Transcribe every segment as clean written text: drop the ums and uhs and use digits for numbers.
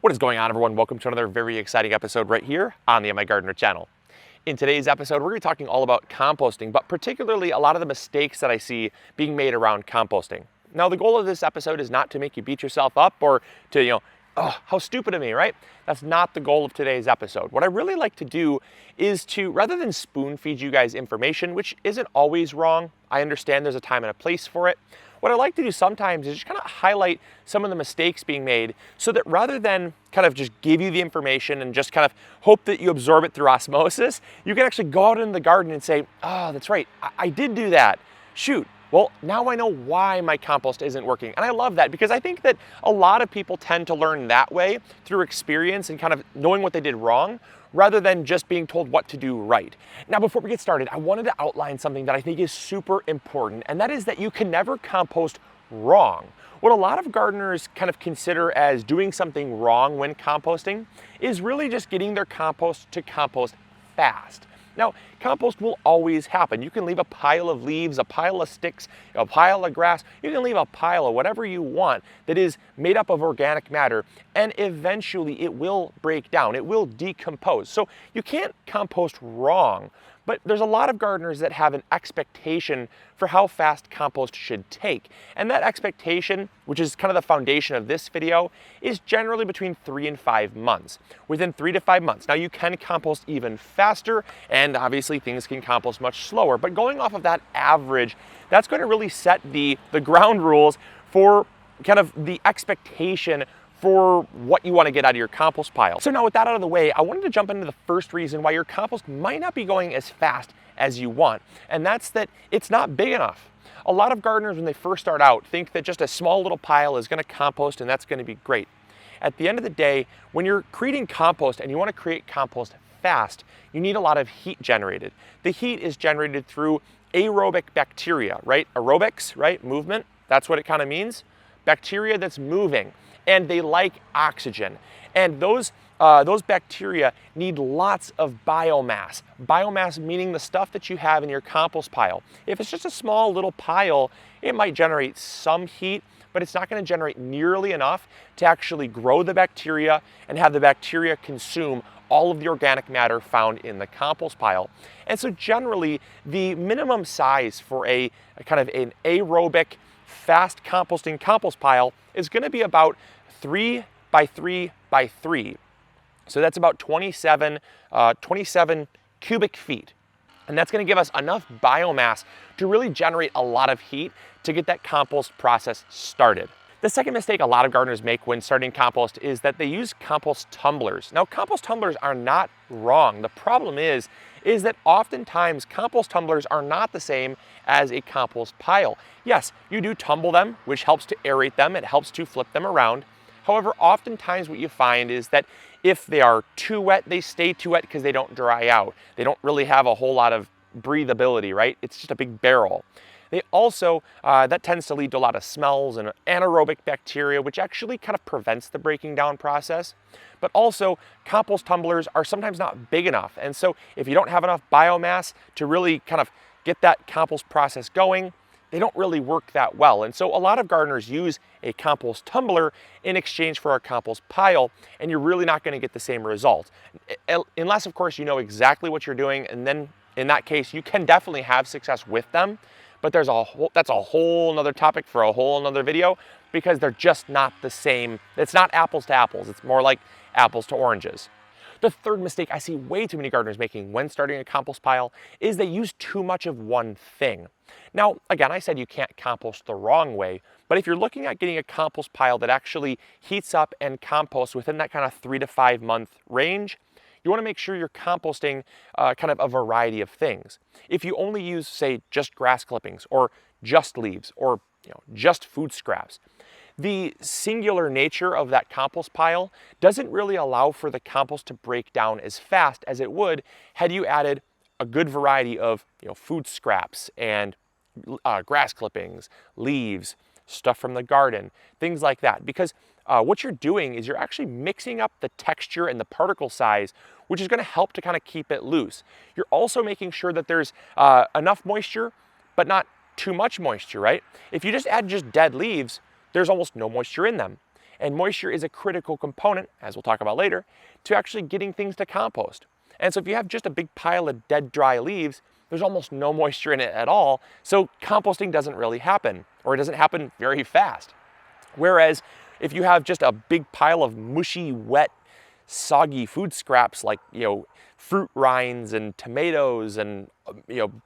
What is going on, everyone? Welcome to another very exciting episode right here on the My Gardener channel. In today's episode, we're going to be talking all about composting, but particularly a lot of the mistakes that I see being made around composting. Now, the goal of this episode is not to make you beat yourself up or to, oh, how stupid of me, right? That's not the goal of today's episode. What I really like to do is to, rather than spoon feed you guys information, which isn't always wrong, I understand there's a time and a place for it. What I like to do sometimes is just kind of highlight some of the mistakes being made so that rather than kind of just give you the information and just kind of hope that you absorb it through osmosis, you can actually go out in the garden and say, oh, that's right, I did do that. Shoot. Well, now I know why my compost isn't working. And I love that because I think that a lot of people tend to learn that way through experience and kind of knowing what they did wrong rather than just being told what to do right. Now, before we get started, I wanted to outline something that I think is super important, and that is that you can never compost wrong. What a lot of gardeners kind of consider as doing something wrong when composting is really just getting their compost to compost fast. Now, compost will always happen. You can leave a pile of leaves, a pile of sticks, a pile of grass. You can leave a pile of whatever you want that is made up of organic matter, and eventually it will break down. It will decompose. So you can't compost wrong, but there's a lot of gardeners that have an expectation for how fast compost should take. And that expectation, which is kind of the foundation of this video, is generally between 3 and 5 months. Within 3 to 5 months. Now you can compost even faster, and obviously things can compost much slower, but going off of that average, that's going to really set the ground rules for kind of the expectation for what you want to get out of your compost pile. So now with that out of the way, I wanted to jump into the first reason why your compost might not be going as fast as you want, and that's that it's not big enough. A lot of gardeners, when they first start out, think that just a small little pile is going to compost and that's going to be great. At the end of the day, when you're creating compost and you want to create compost fast, you need a lot of heat generated. The heat is generated through aerobic bacteria, right? Aerobics, right? Movement, that's what it kind of means. Bacteria that's moving. And they like oxygen. And those bacteria need lots of biomass. Biomass meaning the stuff that you have in your compost pile. If it's just a small little pile, it might generate some heat, but it's not going to generate nearly enough to actually grow the bacteria and have the bacteria consume all of the organic matter found in the compost pile. And so generally, the minimum size for a kind of an aerobic, fast composting compost pile is going to be about 3 by 3 by 3. So that's about 27 cubic feet. And that's going to give us enough biomass to really generate a lot of heat to get that compost process started. The second mistake a lot of gardeners make when starting compost is that they use compost tumblers. Now, compost tumblers are not wrong. The problem is that oftentimes compost tumblers are not the same as a compost pile. Yes, you do tumble them, which helps to aerate them. It helps to flip them around. However, oftentimes what you find is that if they are too wet, they stay too wet because they don't dry out. They don't really have a whole lot of breathability, right? It's just a big barrel. They also, that tends to lead to a lot of smells and anaerobic bacteria, which actually kind of prevents the breaking down process. But also, compost tumblers are sometimes not big enough. And so if you don't have enough biomass to really kind of get that compost process going, they don't really work that well. And so a lot of gardeners use a compost tumbler in exchange for a compost pile, and you're really not going to get the same result. Unless, of course, you know exactly what you're doing, and then in that case, you can definitely have success with them. But that's a whole nother topic for a whole nother video because they're just not the same. It's not apples to apples. It's more like apples to oranges. The third mistake I see way too many gardeners making when starting a compost pile is they use too much of one thing. Now, again, I said you can't compost the wrong way, but if you're looking at getting a compost pile that actually heats up and composts within that kind of 3 to 5 month range, you want to make sure you're composting kind of a variety of things. If you only use, say, just grass clippings or just leaves or just food scraps, the singular nature of that compost pile doesn't really allow for the compost to break down as fast as it would had you added a good variety of food scraps and grass clippings, leaves, stuff from the garden, things like that. Because what you're doing is you're actually mixing up the texture and the particle size, which is going to help to kind of keep it loose. You're also making sure that there's enough moisture, but not too much moisture, right? If you just add just dead leaves, there's almost no moisture in them. And moisture is a critical component, as we'll talk about later, to actually getting things to compost. And so if you have just a big pile of dead, dry leaves, there's almost no moisture in it at all, so composting doesn't really happen, or it doesn't happen very fast. Whereas if you have just a big pile of mushy, wet, soggy food scraps like, fruit rinds and tomatoes and,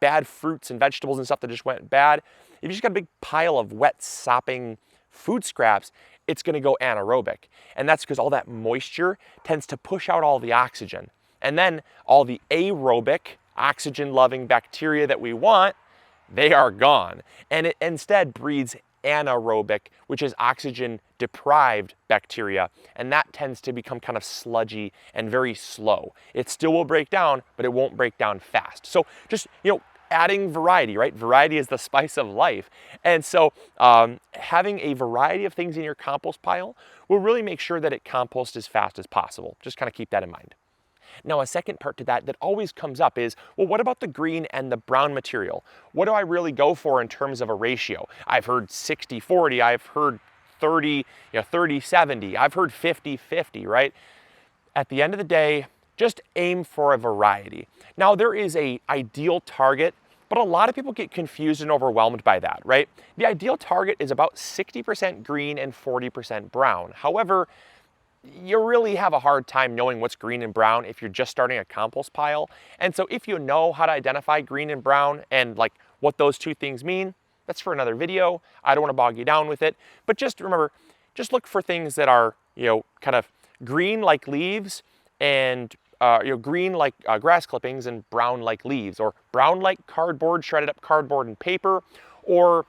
bad fruits and vegetables and stuff that just went bad, if you just got a big pile of wet, sopping food scraps, it's going to go anaerobic. And that's because all that moisture tends to push out all the oxygen. And then all the aerobic, oxygen-loving bacteria that we want, they are gone. And it instead breeds anaerobic, which is oxygen-deprived bacteria. And that tends to become kind of sludgy and very slow. It still will break down, but it won't break down fast. So just, adding variety, right? Variety is the spice of life. And so having a variety of things in your compost pile will really make sure that it composts as fast as possible. Just kind of keep that in mind. Now, a second part to that always comes up is, well, what about the green and the brown material? What do I really go for in terms of a ratio? I've heard 60-40, I've heard 30-70, I've heard 50-50, right? At the end of the day, just aim for a variety. Now, there is an ideal target, but a lot of people get confused and overwhelmed by that, right? The ideal target is about 60% green and 40% brown. However, you really have a hard time knowing what's green and brown if you're just starting a compost pile. And so if you know how to identify green and brown and like what those two things mean, that's for another video. I don't want to bog you down with it, but just remember, just look for things that are, kind of green like leaves and green like grass clippings and brown like leaves, or brown like cardboard, shredded up cardboard and paper, or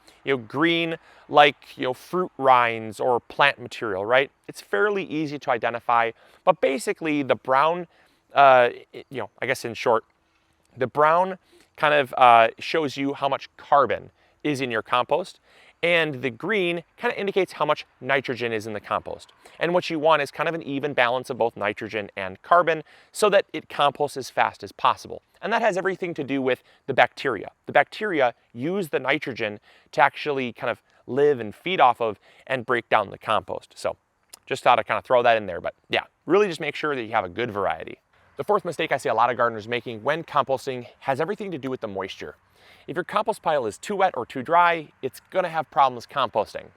green like fruit rinds or plant material, right? It's fairly easy to identify, but basically the brown, I guess in short, the brown kind of shows you how much carbon is in your compost, and the green kind of indicates how much nitrogen is in the compost. And what you want is kind of an even balance of both nitrogen and carbon so that it composts as fast as possible. And that has everything to do with the bacteria. The bacteria use the nitrogen to actually kind of live and feed off of and break down the compost. So just thought I'd kind of throw that in there, but yeah, really just make sure that you have a good variety. The fourth mistake I see a lot of gardeners making when composting has everything to do with the moisture. If your compost pile is too wet or too dry, it's gonna have problems composting.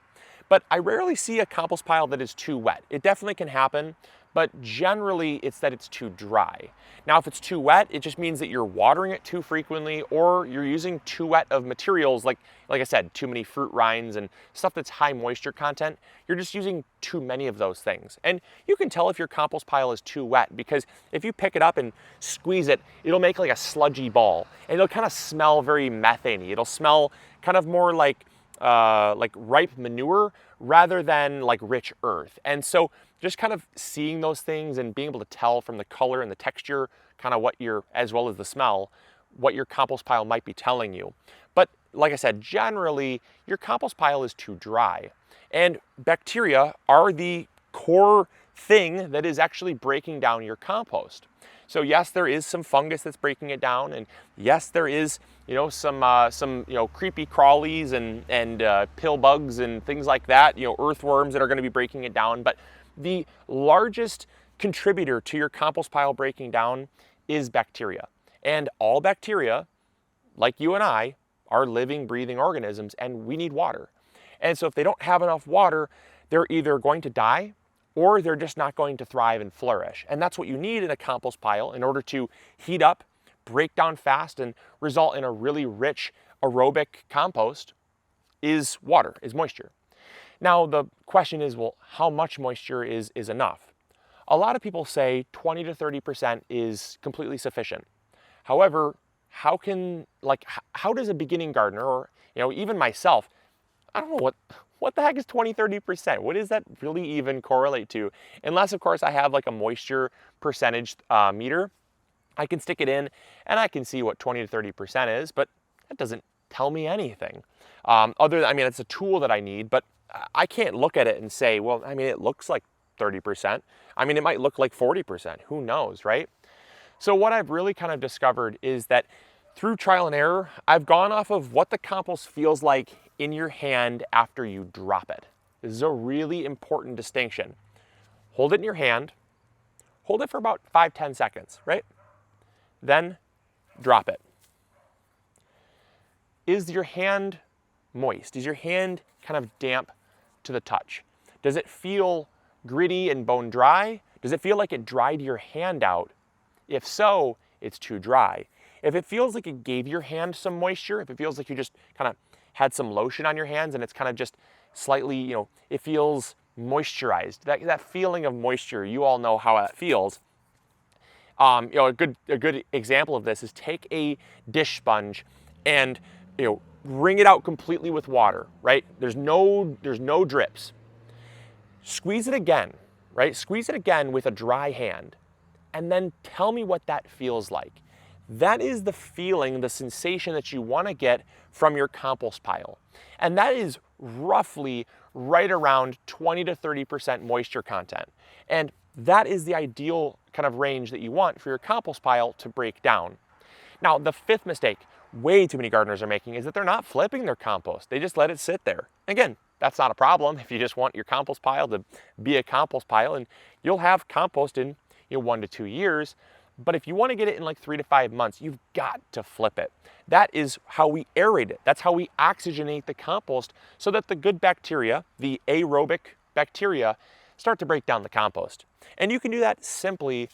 But I rarely see a compost pile that is too wet. It definitely can happen, but generally it's that it's too dry. Now, if it's too wet, it just means that you're watering it too frequently, or you're using too wet of materials, like I said, too many fruit rinds and stuff that's high moisture content. You're just using too many of those things. And you can tell if your compost pile is too wet, because if you pick it up and squeeze it, it'll make like a sludgy ball, and it'll kind of smell very methane-y. It'll smell kind of more like ripe manure rather than like rich earth. And so just kind of seeing those things and being able to tell from the color and the texture, kind of as well as the smell, what your compost pile might be telling you. But like I said, generally your compost pile is too dry, and bacteria are the core thing that is actually breaking down your compost. So yes, there is some fungus that's breaking it down, and yes, there is some creepy crawlies and pill bugs and things like that, earthworms that are going to be breaking it down. But the largest contributor to your compost pile breaking down is bacteria, and all bacteria, like you and I, are living, breathing organisms, and we need water. And so if they don't have enough water, they're either going to die or they're just not going to thrive and flourish. And that's what you need in a compost pile in order to heat up, break down fast, and result in a really rich aerobic compost is water, is moisture. Now the question is, well, how much moisture is enough? A lot of people say 20 to 30% is completely sufficient. However, how does a beginning gardener, or even myself, I don't know what the heck is 20, 30%? What does that really even correlate to? Unless, of course, I have like a moisture percentage meter. I can stick it in and I can see what 20 to 30% is, but that doesn't tell me anything. It's a tool that I need, but I can't look at it and say, well, it looks like 30%. It might look like 40%. Who knows, right? So what I've really kind of discovered is that through trial and error, I've gone off of what the compost feels like in your hand after you drop it. This is a really important distinction. Hold it in your hand. Hold it for about 5-10 seconds, right? Then drop it. Is your hand moist? Is your hand kind of damp to the touch? Does it feel gritty and bone dry? Does it feel like it dried your hand out? If so, it's too dry. If it feels like it gave your hand some moisture, if it feels like you just kind of had some lotion on your hands and it's kind of just slightly, it feels moisturized, that feeling of moisture, you all know how that feels. A good example of this is take a dish sponge and wring it out completely with water, right? There's no drips. Squeeze it again, right? Squeeze it again with a dry hand, and then tell me what that feels like. That is the feeling, the sensation that you want to get from your compost pile. And that is roughly right around 20 to 30% moisture content. And that is the ideal kind of range that you want for your compost pile to break down. Now, the fifth mistake way too many gardeners are making is that they're not flipping their compost. They just let it sit there. Again, that's not a problem if you just want your compost pile to be a compost pile, and you'll have compost in 1 to 2 years. But if you want to get it in like 3 to 5 months, you've got to flip it. That is how we aerate it. That's how we oxygenate the compost so that the good bacteria, the aerobic bacteria, start to break down the compost. And you can do that simply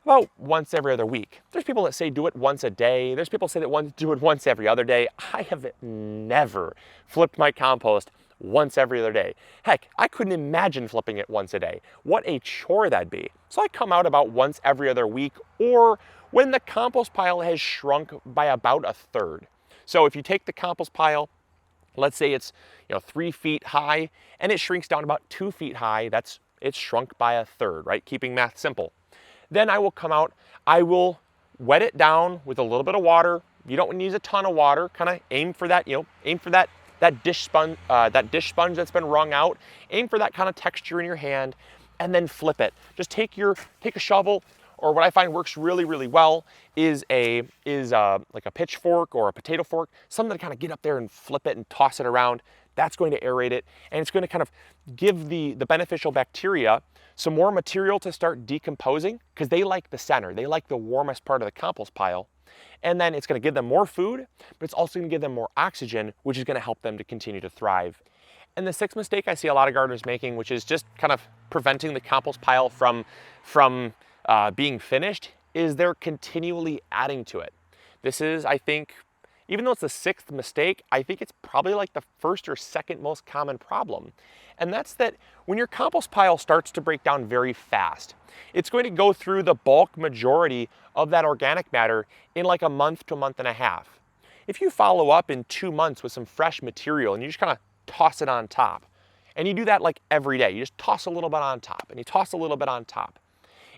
about once every other week. There's people that say do it once a day. There's people that say that do it once every other day. I have never flipped my compost once every other day. Heck, I couldn't imagine flipping it once a day. What a chore that'd be. So I come out about once every other week, or when the compost pile has shrunk by about a third. So if you take the compost pile, let's say it's 3 feet high, and it shrinks down about 2 feet high, it's shrunk by a third, right? Keeping math simple. Then I will come out, I will wet it down with a little bit of water. You don't need to use a ton of water. Kind of aim for that, that dish sponge that's been wrung out. Aim for that kind of texture in your hand, and then flip it. Just take a shovel, or what I find works really, really well is like a pitchfork or a potato fork, something to kind of get up there and flip it and toss it around. That's going to aerate it, and it's going to kind of give the beneficial bacteria some more material to start decomposing, because they like the center. They like the warmest part of the compost pile. And then it's going to give them more food, but it's also going to give them more oxygen, which is going to help them to continue to thrive. And the sixth mistake I see a lot of gardeners making, which is just kind of preventing the compost pile from being finished, is they're continually adding to it. This is, I think, even though it's the sixth mistake, I think it's probably like the first or second most common problem. And that's that when your compost pile starts to break down very fast, it's going to go through the bulk majority of that organic matter in like a month to a month and a half. If you follow up in 2 months with some fresh material and you just kind of toss it on top, and you do that like every day, you just toss a little bit on top and you toss a little bit on top,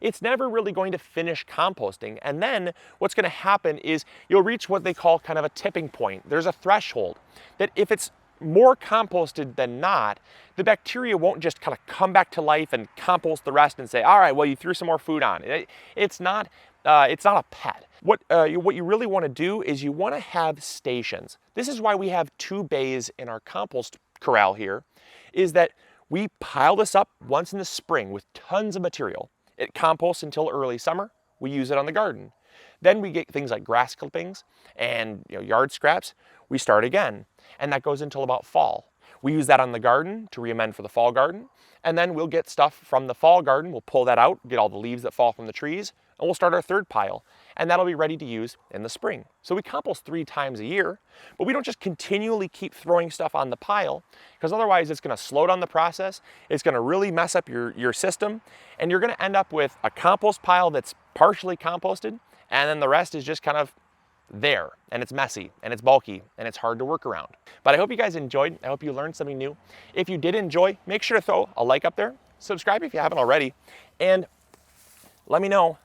it's never really going to finish composting. And then what's going to happen is you'll reach what they call kind of a tipping point. There's a threshold that if it's more composted than not, the bacteria won't just kind of come back to life and compost the rest and say, all right, well, you threw some more food on. It's not a pet. What you really want to do is you want to have stations. This is why we have 2 bays in our compost corral here, is that we pile this up once in the spring with tons of material. It composts until early summer. We use it on the garden. Then we get things like grass clippings and yard scraps. We start again, and that goes until about fall. We use that on the garden to re-amend for the fall garden, and then we'll get stuff from the fall garden. We'll pull that out, get all the leaves that fall from the trees, and we'll start our 3rd pile, and that'll be ready to use in the spring. So we compost 3 times a year, but we don't just continually keep throwing stuff on the pile, because otherwise it's going to slow down the process. It's going to really mess up your system, and you're going to end up with a compost pile that's partially composted, and then the rest is just kind of there, and it's messy, and it's bulky, and it's hard to work around. But I hope you guys enjoyed. I hope you learned something new. If you did enjoy, make sure to throw a like up there, subscribe if you haven't already, and let me know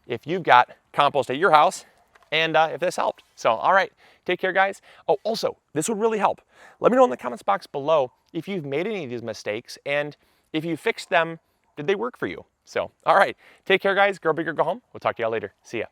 if you've got compost at your house and if this helped. So, all right, take care, guys. Oh, also, this would really help. Let me know in the comments box below if you've made any of these mistakes, and if you fixed them, did they work for you? So, all right, take care, guys. Grow big or go home. We'll talk to y'all later. See ya.